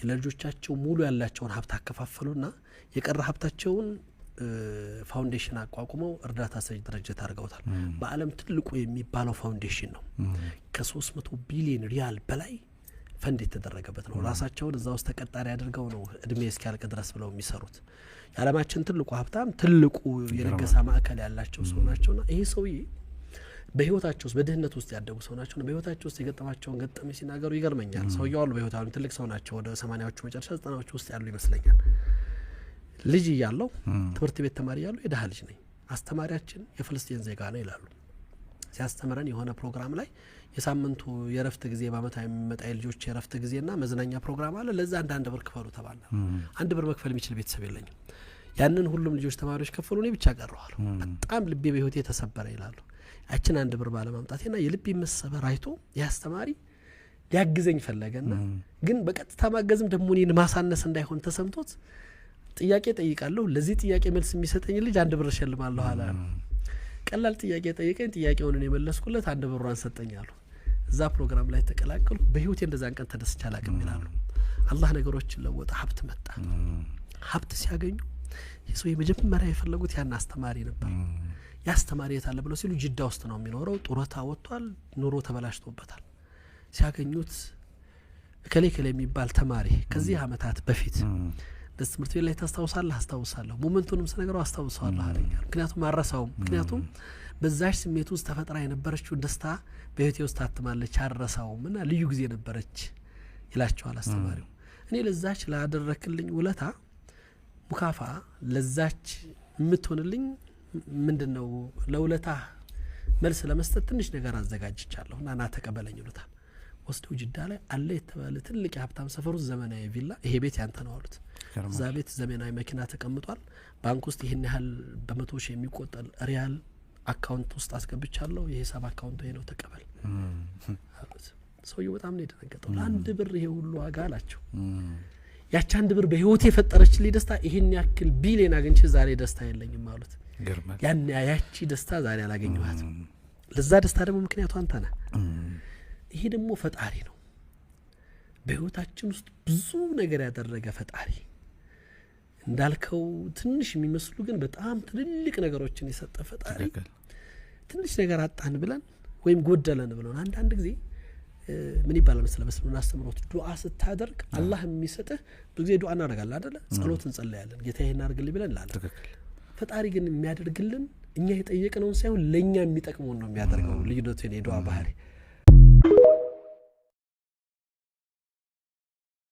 ለልጆቻቸው ሙሉ ያላቸውን ሀብት አከፋፈሉና የቀረ ሀብታቸውን ፋውንዴሽን አቋቁመው እርዳታ ሰጪ ድርጅት አድርገውታል። በአለም ትልቁ የሚባለው ፋውንዴሽን ነው። ከ300 ቢሊዮን ሪያል በላይ ፈንድ የተደረገበት ነው። ራሳቸውን እዛ ውስጥ ተቀጣሪ አድርገው ነው እድሜ እስኪያልቅ ድረስ ብለው የሚሰሩት። የዓለማችን ትልቁ ሀብታም ትልቁ የነገሳ ማዕከል ያላቸው ሰው ናቸውና ይሄ ሰውዬ በህይወታቸው ውስጥ በድህነት ውስጥ ያደጉ ሰው ናቸውና በህይወታቸው ውስጥ የገጠማቸውን ገጠመኝ ሲናገሩ ይገርመኛል። ሰውየው አሉ በህይወታቸው ትልቅ ሰው ናቸው። ወደ 80ዎቹ መጨረሻ 90ዎቹ ውስጥ ያሉ ይመስለኛል። ልጅ እያለው ትምህርት ቤት ተማሪ እያለው የደሃ ልጅ ነኝ፣ አስተማሪያችን የፍልስጤን ዜጋ ነው ይላሉ። ሲያስተምረን የሆነ ፕሮግራም ላይ የሳምንቱ የረፍት ጊዜ በአመት የሚመጣ የልጆች የረፍት ጊዜና መዝናኛ ፕሮግራም አለ። ለዛ አንድ ብር ክፈሉ ተባለ። 1 ብር መክፈል የሚችል ቤተሰብ የለኝም። ያንን ሁሉም ልጆች ተማሪዎች ከፈሉ፣ እኔ ብቻ ቀረዋል። በጣም ልቤ በህይወቴ ተሰበረ ይላሉ። ያችን 1 ብር ባለማምጣቴና የልቤ መሰበር አይቶ ያስተማሪ ሊያግዘኝ ፈለገና ግን በቀጥታ ማገዝም ደግሞ እኔን ማሳነስ እንዳይሆን ተሰምቶት ጥያቄ ጠይቃለሁ። ለዚህ ጥያቄ መልስ የሚሰጠኝ ልጅ 1 ብር ሸልማለሁ አለ። ቀላል ጥያቄ ጠይቀኝ፣ ጥያቄውን እኔ መለስኩለት፣ 1 ብሩን ሰጠኛሉ። እዛ ፕሮግራም ላይ ተቀላቀሉ። በህይወቴ እንደዛን ቀን ተደስቻ አላቅም ይላሉ። አላህ ነገሮችን ለወጣ፣ ሀብት መጣ። ሀብት ሲያገኙ የሰው የመጀመሪያ የፈለጉት ያን አስተማሪ ነበር። ያስተማሪ የታለ ብለው ሲሉ ጅዳ ውስጥ ነው የሚኖረው፣ ጡረታ ወጥቷል፣ ኑሮ ተበላሽቶበታል። ሲያገኙት ከሌ የሚባል ተማሪ ከዚህ አመታት በፊት ደስ ትምህርት ቤት ላይ ታስታውሳለህ? አስታውሳለሁ። ሞመንቱንም ስነገረው አስታውሳለሁ አለኝ። ምክንያቱም አረሳውም። ምክንያቱም በዛሽ ስሜት ውስጥ ተፈጥራ የነበረችው ደስታ በህይወቴ ውስጥ ታትማለች፣ አረሳውም እና ልዩ ጊዜ ነበረች ይላቸዋል አስተማሪው። እኔ ለዛች ላደረክልኝ ውለታ ሙካፋ ለዛች የምትሆንልኝ ምንድነው ለውለታ መልስ ለመስጠት ትንሽ ነገር አዘጋጅቻለሁ እና ና ተቀበለኝ ይሉታል። ወስደው ጅዳ ላይ አለ የተባለ ትልቅ የሀብታም ሰፈሩ ዘመናዊ ቪላ፣ ይሄ ቤት ያንተ ነው አሉት። እዛ ቤት ዘመናዊ መኪና ተቀምጧል። ባንክ ውስጥ ይሄን ያህል በመቶ ሺህ የሚቆጠር ሪያል አካውንት ውስጥ አስገብቻለሁ፣ የሂሳብ አካውንቱ ይሄ ነው ተቀበል አሉት። ሰውየው በጣም ነው የደነገጠው። ለ1 ብር ይሄ ሁሉ ዋጋ አላቸው። ያቺ 1 ብር በህይወቴ የፈጠረችልኝ ደስታ ይሄን ያክል ቢሊየን አግኝቼ ዛሬ ደስታ የለኝም አሉት። ያቺ ደስታ ዛሬ አላገኘኋትም። ለዛ ደስታ ደግሞ ምክንያቱ አንተ ነህ። ይሄ ደግሞ ፈጣሪ ነው። በህይወታችን ውስጥ ብዙ ነገር ያደረገ ፈጣሪ እንዳልከው ትንሽ የሚመስሉ ግን በጣም ትልልቅ ነገሮችን የሰጠ ፈጣሪ ትንሽ ነገር አጣን ብለን ወይም ጎደለን ብለን አንዳንድ ጊዜ ምን ይባላል መሰለህ በስልምና አስተምሮት ዱዓ ስታደርግ አላህ የሚሰጥህ ብዙ ጊዜ ዱዓ እናደርጋለን አይደለ? ጸሎት እንጸልያለን፣ ጌታ ይሄን አድርግልኝ ብለን እንላለን። ፈጣሪ ግን የሚያደርግልን እኛ የጠየቅነውን ሳይሆን ለኛ የሚጠቅመውን ነው የሚያደርገው። ልዩነቱ የዱዓ ባህሪ